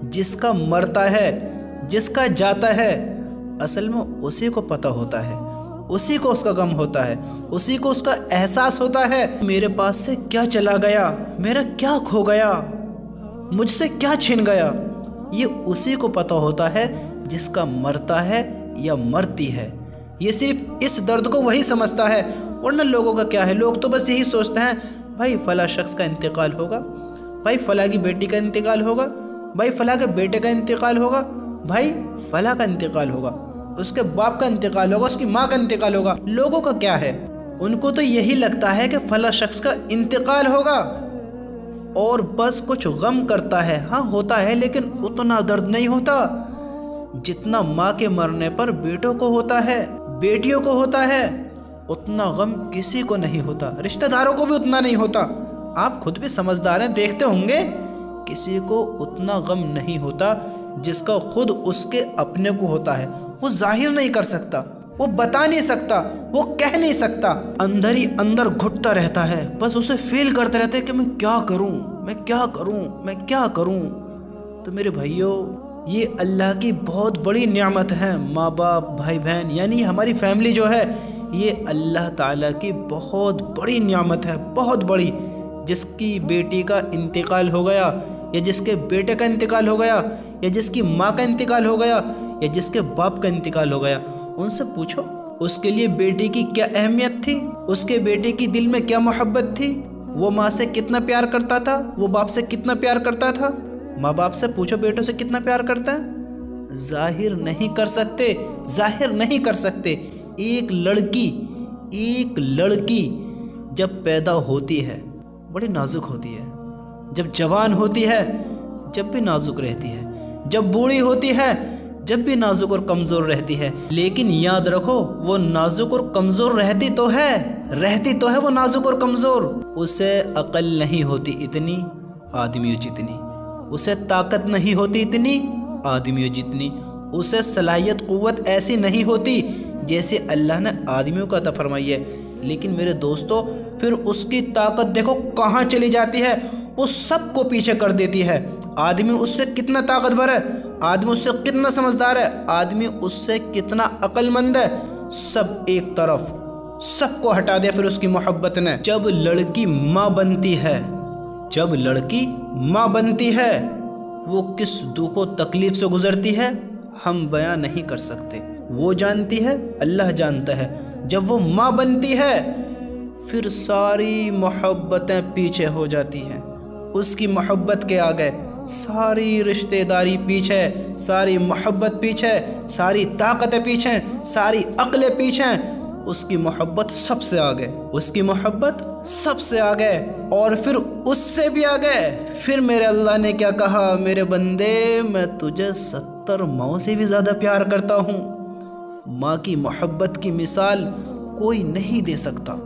جس کا مرتا ہے، جس کا جاتا ہے، اصل میں اسی کو پتہ ہوتا ہے، اسی کو اس کا غم ہوتا ہے، اسی کو اس کا احساس ہوتا ہے میرے پاس سے کیا چلا گیا، میرا کیا کھو گیا، مجھ سے کیا چھن گیا۔ یہ اسی کو پتہ ہوتا ہے جس کا مرتا ہے یا مرتی ہے۔ یہ صرف اس درد کو وہی سمجھتا ہے، ورنہ لوگوں کا کیا ہے؟ لوگ تو بس یہی سوچتے ہیں بھائی فلاں شخص کا انتقال ہوگا، بھائی فلاں کی بیٹی کا انتقال ہوگا، بھائی فلاں کے بیٹے کا انتقال ہوگا، بھائی فلاں کا انتقال ہوگا، اس کے باپ کا انتقال ہوگا، اس کی ماں کا انتقال ہوگا۔ لوگوں کا کیا ہے؟ ان کو تو یہی لگتا ہے کہ فلاں شخص کا انتقال ہوگا اور بس کچھ غم کرتا ہے۔ ہاں ہوتا ہے، لیکن اتنا درد نہیں ہوتا جتنا ماں کے مرنے پر بیٹوں کو ہوتا ہے، بیٹیوں کو ہوتا ہے۔ اتنا غم کسی کو نہیں ہوتا، رشتہ داروں کو بھی اتنا نہیں ہوتا۔ آپ خود بھی سمجھدار ہیں، دیکھتے ہوں گے کسی کو اتنا غم نہیں ہوتا جس کا خود اس کے اپنے کو ہوتا ہے۔ وہ ظاہر نہیں کر سکتا، وہ بتا نہیں سکتا، وہ کہہ نہیں سکتا، اندر ہی اندر گھٹتا رہتا ہے، بس اسے فیل کرتے رہتے کہ میں کیا کروں، میں کیا کروں، میں کیا کروں۔ تو میرے بھائیوں، یہ اللہ کی بہت بڑی نعمت ہے۔ ماں باپ، بھائی بہن، یعنی ہماری فیملی جو ہے، یہ اللہ تعالیٰ کی بہت بڑی نعمت ہے، بہت بڑی۔ جس کی بیٹی کا انتقال ہو گیا، یا جس کے بیٹے کا انتقال ہو گیا، یا جس کی ماں کا انتقال ہو گیا، یا جس کے باپ کا انتقال ہو گیا، ان سے پوچھو اس کے لیے بیٹی کی کیا اہمیت تھی، اس کے بیٹے کی دل میں کیا محبت تھی، وہ ماں سے کتنا پیار کرتا تھا، وہ باپ سے کتنا پیار کرتا تھا۔ ماں باپ سے پوچھو بیٹوں سے کتنا پیار کرتا ہے۔ ظاہر نہیں کر سکتے، ظاہر نہیں کر سکتے۔ ایک لڑکی جب پیدا ہوتی ہے بڑی نازک ہوتی ہے، جب جوان ہوتی ہے جب بھی نازک رہتی ہے، جب بوڑھی ہوتی ہے جب بھی نازک اور کمزور رہتی ہے۔ لیکن یاد رکھو، وہ نازک اور کمزور رہتی تو ہے وہ نازک اور کمزور۔ اسے عقل نہیں ہوتی اتنی آدمیوں جتنی، اسے طاقت نہیں ہوتی اتنی آدمیوں جتنی، اسے صلاحیت قوت ایسی نہیں ہوتی جیسے اللہ نے آدمیوں کو عطا فرمائی ہے۔ لیکن میرے دوستو، پھر اس کی طاقت دیکھو کہاں چلی جاتی ہے، وہ سب کو پیچھے کر دیتی ہے۔ آدمی اس سے کتنا طاقتور ہے، آدمی اس سے کتنا سمجھدار ہے، آدمی اس سے کتنا عقل مند ہے، سب ایک طرف، سب کو ہٹا دیا پھر اس کی محبت نے۔ جب لڑکی ماں بنتی ہے وہ کس دکھ و تکلیف سے گزرتی ہے ہم بیان نہیں کر سکتے۔ وہ جانتی ہے، اللہ جانتا ہے۔ جب وہ ماں بنتی ہے پھر ساری محبتیں پیچھے ہو جاتی ہیں، اس کی محبت کے آگے ساری رشتہ داری پیچھے، ساری محبت پیچھے، ساری طاقتیں پیچھے، ساری عقلیں پیچھے، اس کی محبت سب سے آگے، اس کی محبت سب سے آگے، اور پھر اس سے بھی آگے۔ پھر میرے اللہ نے کیا کہا؟ میرے بندے، میں تجھے 70 ماؤں سے بھی زیادہ پیار کرتا ہوں۔ ماں کی محبت کی مثال کوئی نہیں دے سکتا،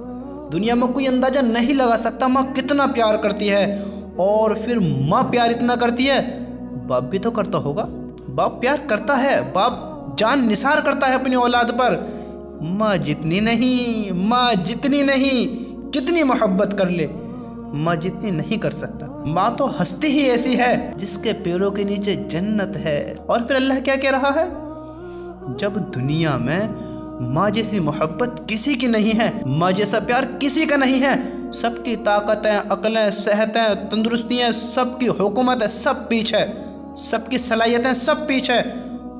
دنیا میں کوئی اندازہ نہیں لگا سکتا ماں کتنا پیار کرتی ہے۔ اور پھر ماں پیار اتنا کرتی ہے، باپ بھی تو کرتا ہوگا، باپ پیار کرتا ہے، باپ جان نثار کرتا ہے اپنی اولاد پر۔ ماں جتنی نہیں کتنی محبت کر لے، ماں جتنی نہیں کر سکتا۔ ماں تو ہستی ہی ایسی ہے جس کے پیروں کے نیچے جنت ہے۔ اور پھر اللہ کیا کہہ رہا ہے؟ جب دنیا میں ماں جیسی محبت کسی کی نہیں ہے، ماں جیسا پیار کسی کا نہیں ہے، سب کی طاقتیں، عقلیں، صحتیں، تندرستیاں، سب کی حکومت ہے، سب پیچھے، سب کی صلاحیتیں سب پیچھے،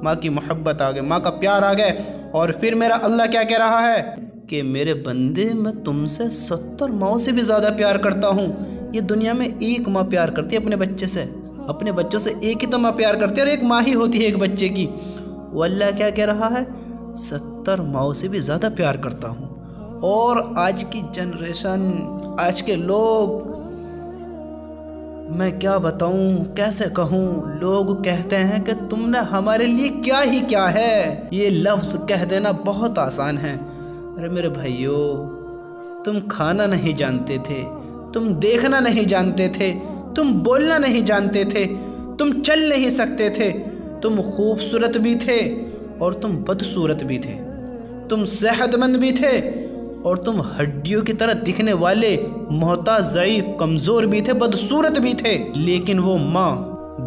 ماں کی محبت آگے، ماں کا پیار آگے۔ اور پھر میرا اللہ کیا کہہ رہا ہے کہ میرے بندے، میں تم سے 70 ماؤں سے بھی زیادہ پیار کرتا ہوں۔ یہ دنیا میں ایک ماں پیار کرتی ہے اپنے بچے سے، اپنے بچوں سے ایک ہی تو ماں پیار کرتی ہے، اور ایک ماں ہی ہوتی ہے ایک بچے کی۔ وہ اللہ کیا کہہ رہا ہے؟ 70 ماؤں سے بھی زیادہ پیار کرتا ہوں۔ اور آج کی جنریشن، آج کے لوگ، میں کیا بتاؤں، کیسے کہوں، لوگ کہتے ہیں کہ تم نے ہمارے لیے کیا ہی کیا ہے۔ یہ لفظ کہہ دینا بہت آسان ہے۔ ارے میرے بھائیو، تم کھانا نہیں جانتے تھے، تم دیکھنا نہیں جانتے تھے، تم بولنا نہیں جانتے تھے، تم چل نہیں سکتے تھے، تم خوبصورت بھی تھے اور تم بدصورت بھی تھے، تم صحت مند بھی تھے اور تم ہڈیوں کی طرح دکھنے والے، محتاج، ضعیف، کمزور بھی تھے، بدصورت بھی تھے۔ لیکن وہ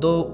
2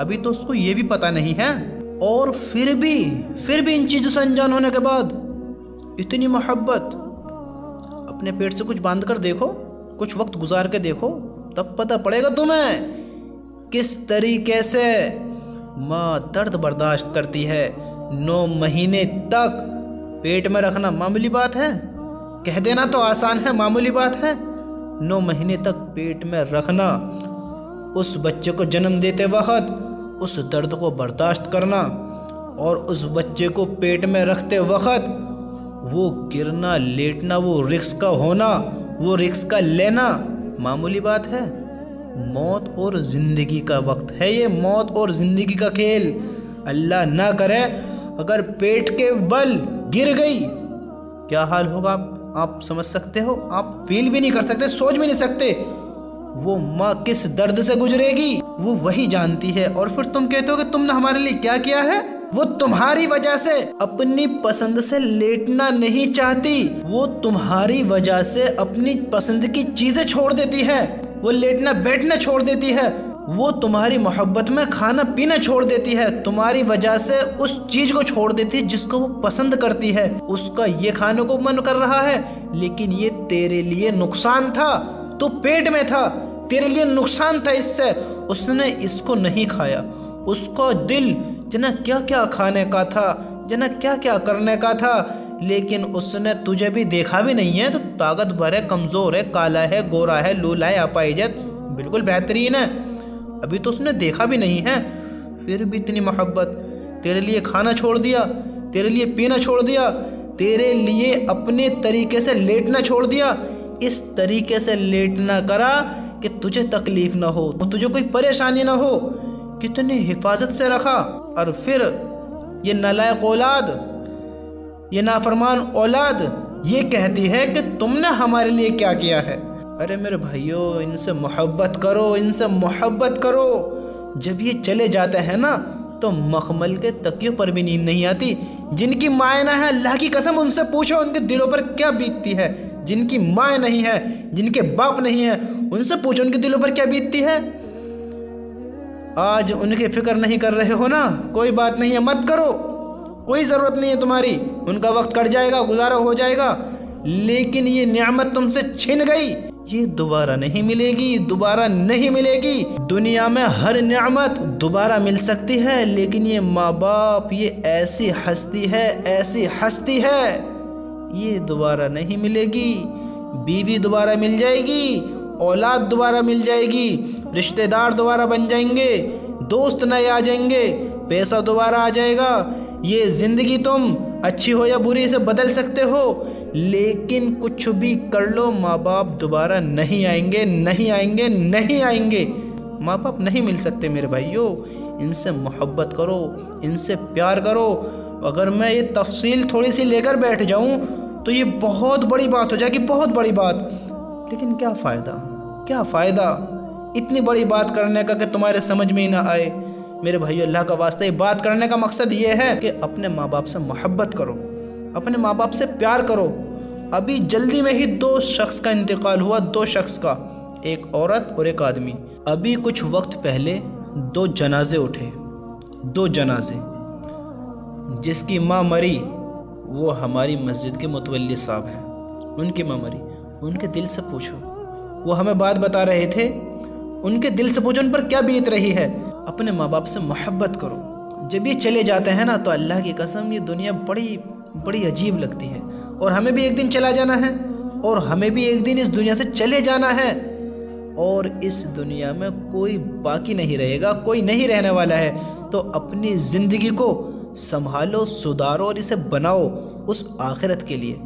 ابھی تو اس کو یہ بھی پتہ نہیں ہے، اور پھر بھی ان چیزوں سے انجان ہونے کے بعد اتنی محبت۔ اپنے پیٹ سے کچھ باندھ کر دیکھو، کچھ وقت گزار کے دیکھو، تب پتہ پڑے گا تمہیں کس طریقے سے ماں درد برداشت کرتی ہے۔ 9 مہینے تک پیٹ میں رکھنا معمولی بات ہے؟ کہہ دینا تو آسان ہے، معمولی بات ہے۔ 9 مہینے تک پیٹ میں رکھنا، اس بچے کو جنم دیتے وقت اس درد کو برداشت کرنا، اور اس بچے کو پیٹ میں رکھتے وقت وہ گرنا لیٹنا، وہ رزق کا ہونا، وہ رزق کا لینا معمولی بات ہے؟ موت اور زندگی کا وقت ہے یہ، موت اور زندگی کا کھیل۔ اللہ نہ کرے اگر پیٹ کے بل گر گئی، کیا حال ہوگا آپ سمجھ سکتے ہو؟ آپ فیل بھی نہیں کر سکتے، سوچ بھی نہیں سکتے وہ ماں کس درد سے گزرے گی، وہ وہی جانتی ہے۔ اور پھر تم کہتے ہو کہ تم نے ہمارے لیے کیا کیا ہے؟ وہ تمہاری وجہ سے اپنی پسند سے لیٹنا نہیں چاہتی، وہ تمہاری وجہ سے اپنی پسند کی چیزیں چھوڑ دیتی ہے، وہ لیٹنا بیٹھنا چھوڑ دیتی ہے، وہ تمہاری محبت میں کھانا پینا چھوڑ دیتی ہے، تمہاری وجہ سے اس چیز کو چھوڑ دیتی ہے جس کو وہ پسند کرتی ہے۔ اس کا یہ کھانے کو من کر رہا ہے، لیکن یہ تیرے لیے نقصان تھا، تو پیٹ میں تھا، تیرے لیے نقصان تھا اس سے، اس نے اس کو نہیں کھایا۔ اس کا دل جنا کیا کیا کھانے کا تھا، جنا کیا کیا کرنے کا تھا، لیکن اس نے تجھے بھی دیکھا بھی نہیں ہے، تو طاقت بھر ہے، کمزور ہے، کالا ہے، گورا ہے، لولا ہے، اپاہجت بالکل بہترین ہے، ابھی تو اس نے دیکھا بھی نہیں ہے، پھر بھی اتنی محبت، تیرے لیے کھانا چھوڑ دیا، تیرے لیے پینا چھوڑ دیا، تیرے لیے اپنے طریقے سے لیٹنا چھوڑ دیا، اس طریقے سے لیٹنا کرا کہ تجھے تکلیف نہ ہو، تجھے کوئی پریشانی نہ ہو، کتنی حفاظت سے رکھا۔ اور پھر یہ نالائق اولاد، یہ نافرمان اولاد یہ کہتی ہے کہ تم نے ہمارے لیے کیا کیا ہے۔ ارے میرے بھائیو، ان سے محبت کرو، ان سے محبت کرو۔ جب یہ چلے جاتے ہیں نا تو مخمل کے تکیوں پر بھی نیند نہیں آتی۔ جن کی مائیں نہ ہے، اللہ کی قسم ان سے پوچھو ان کے دلوں پر کیا بیتتی ہے۔ جن کی مائیں نہیں ہے، جن کے باپ نہیں ہے، ان سے پوچھو ان کے دلوں پر کیا بیتتی ہے۔ آج ان کی فکر نہیں کر رہے ہو نا، کوئی بات نہیں ہے، مت کرو، کوئی ضرورت نہیں ہے تمہاری، ان کا وقت کٹ جائے گا، گزارا ہو جائے گا، لیکن یہ نعمت تم سے چھن گئی، یہ دوبارہ نہیں ملے گی، دوبارہ نہیں ملے گی۔ دنیا میں ہر نعمت دوبارہ مل سکتی ہے، لیکن یہ ماں باپ، یہ ایسی ہستی ہے، ایسی ہستی ہے، یہ دوبارہ نہیں ملے گی۔ بیوی دوبارہ مل جائے گی، اولاد دوبارہ مل جائے گی، رشتہ دار دوبارہ بن جائیں گے، دوست نئے آ جائیں گے، پیسہ دوبارہ آ جائے گا، یہ زندگی تم اچھی ہو یا بری سے بدل سکتے ہو، لیکن کچھ بھی کر لو ماں باپ دوبارہ نہیں آئیں گے، نہیں آئیں گے، نہیں آئیں گے۔ ماں باپ نہیں مل سکتے میرے بھائیو، ان سے محبت کرو، ان سے پیار کرو۔ اگر میں یہ تفصیل تھوڑی سی لے کر بیٹھ جاؤں تو یہ بہت بڑی بات ہو جائے گی، بہت بڑی بات، لیکن کیا فائدہ، کیا فائدہ اتنی بڑی بات کرنے کا کہ تمہارے سمجھ میں ہی نہ آئے۔ میرے بھائیو، اللہ کا واسطہ یہ بات کرنے کا مقصد یہ ہے کہ اپنے ماں باپ سے محبت کرو، اپنے ماں باپ سے پیار کرو۔ ابھی جلدی میں ہی 2 شخص کا انتقال ہوا، 2 شخص کا، ایک عورت اور ایک آدمی۔ ابھی کچھ وقت پہلے 2 جنازے اٹھے، 2 جنازے۔ جس کی ماں مری وہ ہماری مسجد کے متولی صاحب ہیں، ان کی ماں مری، ان کے دل سے پوچھو، وہ ہمیں بات بتا رہے تھے، ان کے دل سے پوچھو ان پر کیا بیت رہی ہے۔ اپنے ماں باپ سے محبت کرو۔ جب یہ چلے جاتے ہیں نا تو اللہ کی قسم یہ دنیا بڑی عجیب لگتی ہے، اور ہمیں بھی ایک دن چلا جانا ہے، اور ہمیں بھی ایک دن اس دنیا سے چلے جانا ہے، اور اس دنیا میں کوئی باقی نہیں رہے گا، کوئی نہیں رہنے والا ہے۔ تو اپنی زندگی کو سنبھالو، سدھارو اور اسے بناؤ اس آخرت کے لیے۔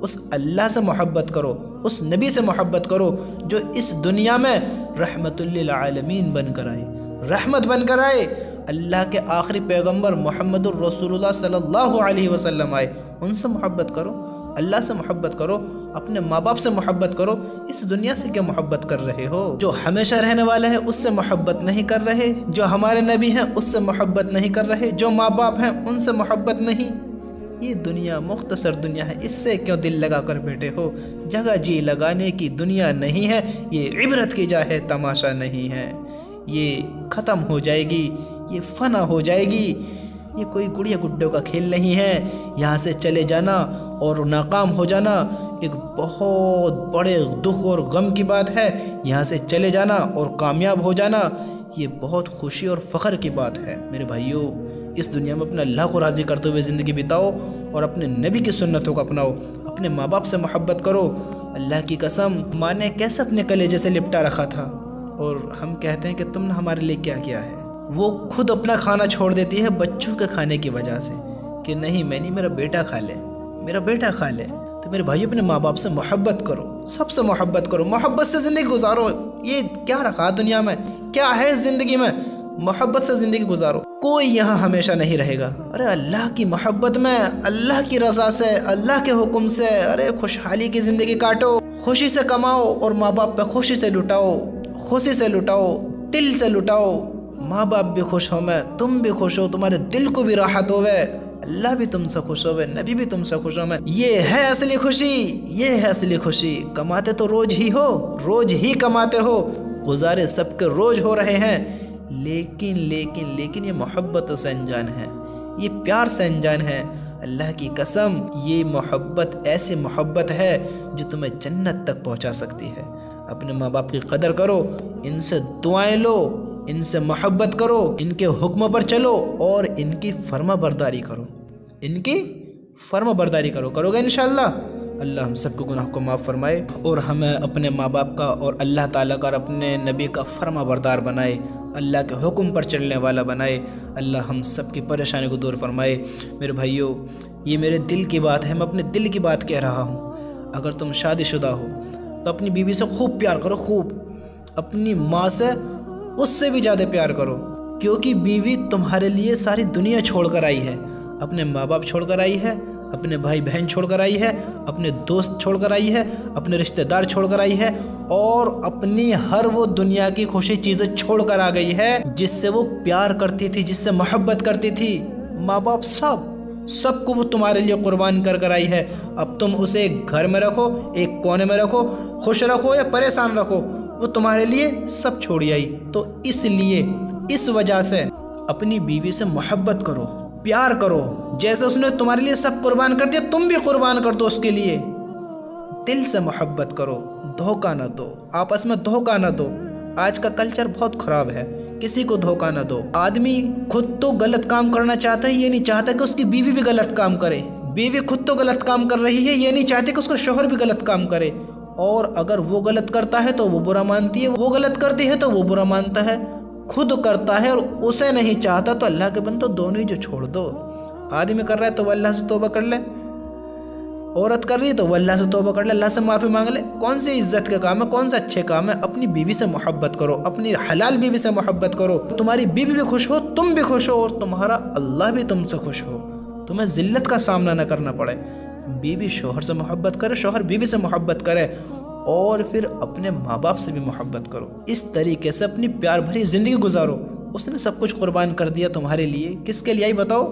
اس اللہ سے محبت کرو، اس نبی سے محبت کرو جو اس دنیا میں رحمت للعالمین بن کر آئے، رحمت بن کر آئے۔ اللہ کے آخری پیغمبر محمد الرسول اللہ صلی اللہ علیہ وسلم آئے، ان سے محبت کرو، اللہ سے محبت کرو، اپنے ماں باپ سے محبت کرو۔ اس دنیا سے کیا محبت کر رہے ہو؟ جو ہمیشہ رہنے والا ہے اس سے محبت نہیں کر رہے، جو ہمارے نبی ہیں اس سے محبت نہیں کر رہے، جو ماں باپ ہیں ان سے محبت نہیں۔ یہ دنیا مختصر دنیا ہے، اس سے کیوں دل لگا کر بیٹھے ہو؟ جگہ جی لگانے کی دنیا نہیں ہے، یہ عبرت کی جا ہے، تماشا نہیں ہے، یہ ختم ہو جائے گی، یہ فنا ہو جائے گی۔ یہ کوئی گڑیا گڈوں کا کھیل نہیں ہے۔ یہاں سے چلے جانا اور ناکام ہو جانا ایک بہت بڑے دکھ اور غم کی بات ہے۔ یہاں سے چلے جانا اور کامیاب ہو جانا یہ بہت خوشی اور فخر کی بات ہے۔ میرے بھائیوں، اس دنیا میں اپنے اللہ کو راضی کرتے ہوئے زندگی بتاؤ اور اپنے نبی کی سنتوں کو اپناؤ۔ اپنے ماں باپ سے محبت کرو۔ اللہ کی قسم، ماں نے کیسے اپنے کلیجے سے لپٹا رکھا تھا، اور ہم کہتے ہیں کہ تم نے ہمارے لیے کیا کیا ہے۔ وہ خود اپنا کھانا چھوڑ دیتی ہے بچوں کے کھانے کی وجہ سے کہ نہیں، میں نہیں، میرا بیٹا کھا لے، میرا بیٹا کھا لے۔ تو میرے بھائی، اپنے ماں باپ سے محبت کرو، سب سے محبت کرو، محبت سے زندگی گزارو۔ یہ کیا رکھا دنیا میں، کیا ہے زندگی میں؟ محبت سے زندگی گزارو۔ کوئی یہاں ہمیشہ نہیں رہے گا۔ ارے اللہ کی محبت میں، اللہ کی رضا سے، اللہ کے حکم سے ارے خوشحالی کی زندگی کاٹو، خوشی سے کماؤ اور ماں باپ پہ خوشی سے لٹاؤ، خوشی سے لٹاؤ، دل سے لٹاؤ۔ ماں باپ بھی خوش ہو میں، تم بھی خوش ہو، تمہارے دل کو بھی راحت ہوئے، اللہ بھی تم سے خوش ہوئے، نبی بھی تم سے خوش ہو میں۔ یہ ہے اصلی خوشی، یہ ہے اصلی خوشی۔ کماتے تو روز ہی ہو، روز ہی کماتے ہو، گزارے سب کے روز ہو رہے ہیں، لیکن یہ محبت سے انجان ہے، یہ پیار سے انجان ہے۔ اللہ کی قسم، یہ محبت ایسی محبت ہے جو تمہیں جنت تک پہنچا سکتی ہے۔ اپنے ماں باپ کی قدر کرو، ان سے دعائیں لو، ان سے محبت کرو، ان کے حکموں پر چلو اور ان کی فرما برداری کرو، ان کی فرما برداری کرو گے انشاءاللہ۔ اللہ ہم سب کو گناہ کو معاف فرمائے اور ہمیں اپنے ماں باپ کا اور اللہ تعالیٰ کا اور اپنے نبی کا فرما بردار بنائے، اللہ کے حکم پر چلنے والا بنائے۔ اللہ ہم سب کی پریشانی کو دور فرمائے۔ میرے بھائیوں، یہ میرے دل کی بات ہے، میں اپنے دل کی بات کہہ رہا ہوں۔ اگر تم شادی شدہ ہو تو اپنی بیوی سے خوب پیار کرو، خوب۔ اپنی ماں سے اس سے بھی زیادہ پیار کرو، کیونکہ بیوی تمہارے لیے ساری دنیا چھوڑ کر آئی ہے، اپنے ماں باپ چھوڑ کر آئی ہے، اپنے بھائی بہن چھوڑ کر آئی ہے، اپنے دوست چھوڑ کر آئی ہے، اپنے رشتہ دار چھوڑ کر آئی ہے، اور اپنی ہر وہ دنیا کی خوشی چیزیں چھوڑ کر آ گئی ہے جس سے وہ پیار کرتی تھی، جس سے محبت کرتی تھی۔ ماں باپ سب کو وہ تمہارے لیے قربان کر آئی ہے۔ اب تم اسے ایک گھر میں رکھو، ایک کونے میں رکھو، خوش رکھو یا پریشان رکھو، وہ تمہارے لیے سب چھوڑی آئی۔ تو اس لیے، اس وجہ سے اپنی بیوی سے محبت کرو، پیار کرو، جیسے اس نے تمہارے لیے سب قربان کر دیا تم بھی قربان کر دو اس کے لیے۔ دل سے محبت کرو، دھوکہ نہ دو، آپس میں دھوکہ نہ دو۔ آج کا کلچر بہت خراب ہے، کسی کو دھوکہ نہ دو۔ آدمی خود تو غلط کام کرنا چاہتا ہے، یہ نہیں چاہتا کہ اس کی بیوی بھی غلط کام کرے۔ بیوی خود تو غلط کام کر رہی ہے، یہ نہیں چاہتی کہ اس کا شوہر بھی غلط کام کرے۔ اور اگر وہ غلط کرتا ہے تو وہ برا مانتی ہے، وہ غلط کرتی ہے تو وہ برا مانتا ہے۔ خود کرتا ہے اور اسے نہیں چاہتا تو اللہ کے بندو دونوں ہی جو چھوڑ دو۔ آدمی کر رہا ہے تو وہ اللہ سے توبہ کر لے، عورت کر رہی ہے تو وہ اللہ سے توبہ کر لے، اللہ سے معافی مانگ لے۔ کون سی عزت کا کام ہے، کون سا اچھے کام ہے؟ اپنی بیوی سے محبت کرو، اپنی حلال بیوی سے محبت کرو، تمہاری بیوی بھی خوش ہو، تم بھی خوش ہو، اور تمہارا اللہ بھی تم سے خوش ہو، تمہیں ذلت کا سامنا نہ کرنا پڑے۔ بیوی شوہر سے محبت کرے، شوہر بیوی سے محبت کرے، اور پھر اپنے ماں باپ سے بھی محبت کرو۔ اس طریقے سے اپنی پیار بھری زندگی گزارو۔ اس نے سب کچھ قربان کر دیا تمہارے لیے، کس کے لیے آئی بتاؤ؟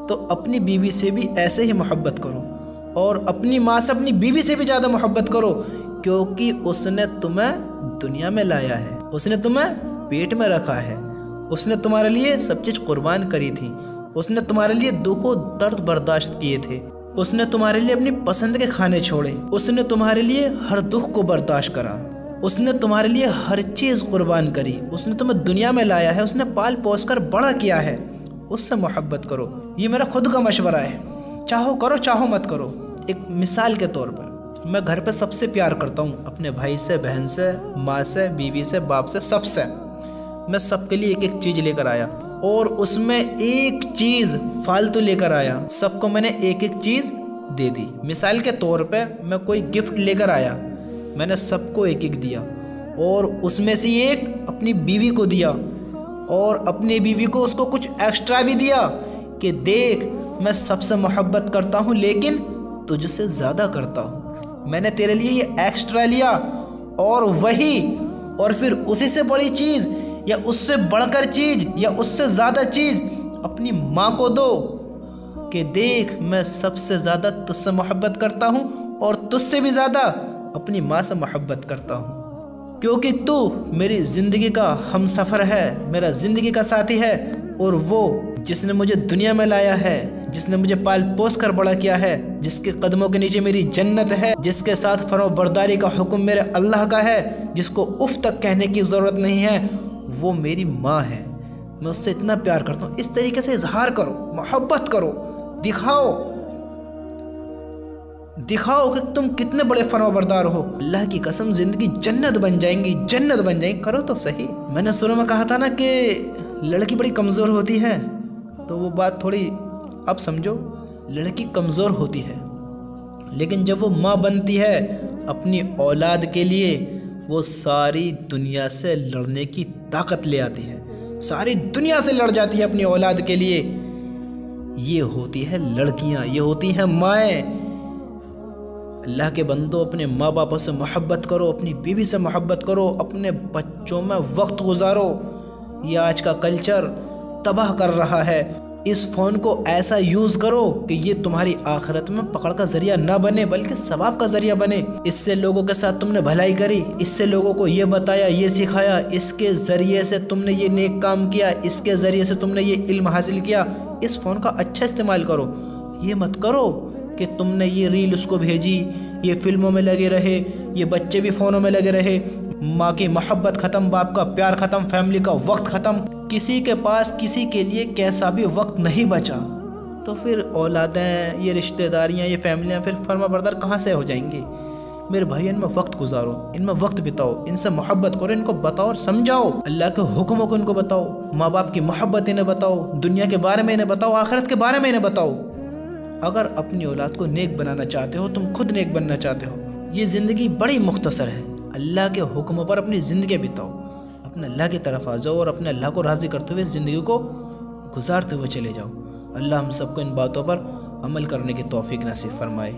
تو اپنی بیوی سے بھی ایسے ہی محبت کرو، اور اپنی ماں سے، اپنی بیوی سے بھی زیادہ محبت کرو، کیونکہ اس نے تمہیں دنیا میں لایا ہے، اس نے تمہیں پیٹ میں رکھا ہے، اس نے تمہارے لیے سب چیز قربان کری تھی، اس نے تمہارے لیے دکھ و درد برداشت کیے تھے، اس نے تمہارے لیے اپنی پسند کے کھانے چھوڑے، اس نے تمہارے لیے ہر دکھ کو برداشت کرا، اس نے تمہارے لیے ہر چیز قربان کری، اس نے تمہیں دنیا میں لایا ہے، اس نے پال پوس کر بڑا کیا ہے۔ اس سے محبت کرو۔ یہ میرا خود کا مشورہ ہے، چاہو کرو چاہو مت کرو۔ ایک مثال کے طور پر میں گھر پہ سب سے پیار کرتا ہوں، اپنے بھائی سے، بہن سے، ماں سے، بیوی سے، باپ سے، سب سے۔ میں سب کے لیے ایک ایک چیز لے کر آیا، اور اس میں ایک چیز فالتو لے کر آیا، سب کو میں نے ایک ایک چیز دے دی۔ مثال کے طور پہ میں کوئی گفٹ لے کر آیا، میں نے سب کو ایک ایک دیا، اور اس میں سے ایک اپنی بیوی کو دیا، اور اپنی بیوی کو اس کو کچھ ایکسٹرا بھی دیا کہ دیکھ میں سب سے محبت کرتا ہوں لیکن تجھ سے زیادہ کرتا ہوں، میں نے تیرے لیے یہ ایکسٹرا لیا، اور وہی اور پھر اسی سے بڑی چیز یا اس سے بڑھ کر چیز یا اس سے زیادہ چیز اپنی ماں کو دو کہ دیکھ میں سب سے زیادہ تجھ سے محبت کرتا ہوں اور تجھ سے بھی زیادہ اپنی ماں سے محبت کرتا ہوں۔ کیونکہ تو میری زندگی کا ہم سفر ہے، میرا زندگی کا ساتھی ہے، اور وہ جس نے مجھے دنیا میں لایا ہے، جس نے مجھے پال پوس کر بڑا کیا ہے، جس کے قدموں کے نیچے میری جنت ہے، جس کے ساتھ فرمان برداری کا حکم میرے اللہ کا ہے، جس کو اف تک کہنے کی ضرورت نہیں ہے، وہ میری ماں ہے۔ میں اس سے اتنا پیار کرتا ہوں۔ اس طریقے سے اظہار کرو، محبت کرو، دکھاؤ کہ تم کتنے بڑے فرمانبردار ہو۔ اللہ کی قسم زندگی جنت بن جائیں گی، جنت بن جائیں گی۔ کرو تو صحیح۔ میں نے شروع میں کہا تھا نا کہ لڑکی بڑی کمزور ہوتی ہے، تو وہ بات تھوڑی اب سمجھو۔ لڑکی کمزور ہوتی ہے، لیکن جب وہ ماں بنتی ہے اپنی اولاد کے لیے، وہ ساری دنیا سے لڑنے کی طاقت لے آتی ہے، ساری دنیا سے لڑ جاتی ہے اپنی اولاد کے لیے۔ یہ ہوتی ہے لڑکیاں، یہ ہوتی ہیں مائیں۔ اللہ کے بندو، اپنے ماں باپوں سے محبت کرو، اپنی بیوی سے محبت کرو، اپنے بچوں میں وقت گزارو۔ یہ آج کا کلچر تباہ کر رہا ہے۔ اس فون کو ایسا یوز کرو کہ یہ تمہاری آخرت میں پکڑ کا ذریعہ نہ بنے، بلکہ ثواب کا ذریعہ بنے۔ اس سے لوگوں کے ساتھ تم نے بھلائی کری، اس سے لوگوں کو یہ بتایا، یہ سکھایا، اس کے ذریعے سے تم نے یہ نیک کام کیا، اس کے ذریعے سے تم نے یہ علم حاصل کیا۔ اس فون کا اچھا استعمال کرو۔ یہ مت کرو کہ تم نے یہ ریل اس کو بھیجی، یہ فلموں میں لگے رہے، یہ بچے بھی فونوں میں لگے رہے، ماں کی محبت ختم، باپ کا پیار ختم، فیملی کا وقت ختم، کسی کے پاس کسی کے لیے کیسا بھی وقت نہیں بچا، تو پھر اولادیں، یہ رشتہ داریاں، یہ فیملیاں پھر فرما بردار کہاں سے ہو جائیں گی؟ میرے بھائی، ان میں وقت گزارو، ان میں وقت بتاؤ، ان سے محبت کرو، ان کو بتاؤ اور سمجھاؤ، اللہ کے حکموں کو ان کو بتاؤ، ماں باپ کی محبت انہیں بتاؤ، دنیا کے بارے میں انہیں بتاؤ، آخرت کے بارے میں انہیں بتاؤ۔ اگر اپنی اولاد کو نیک بنانا چاہتے ہو، تم خود نیک بننا چاہتے ہو، یہ زندگی بڑی مختصر ہے، اللہ کے حکموں پر اپنی زندگی بتاؤ، اپنے اللہ کی طرف آ جاؤ اور اپنے اللہ کو راضی کرتے ہوئے زندگی کو گزارتے ہوئے چلے جاؤ۔ اللہ ہم سب کو ان باتوں پر عمل کرنے کی توفیق نصیب فرمائے۔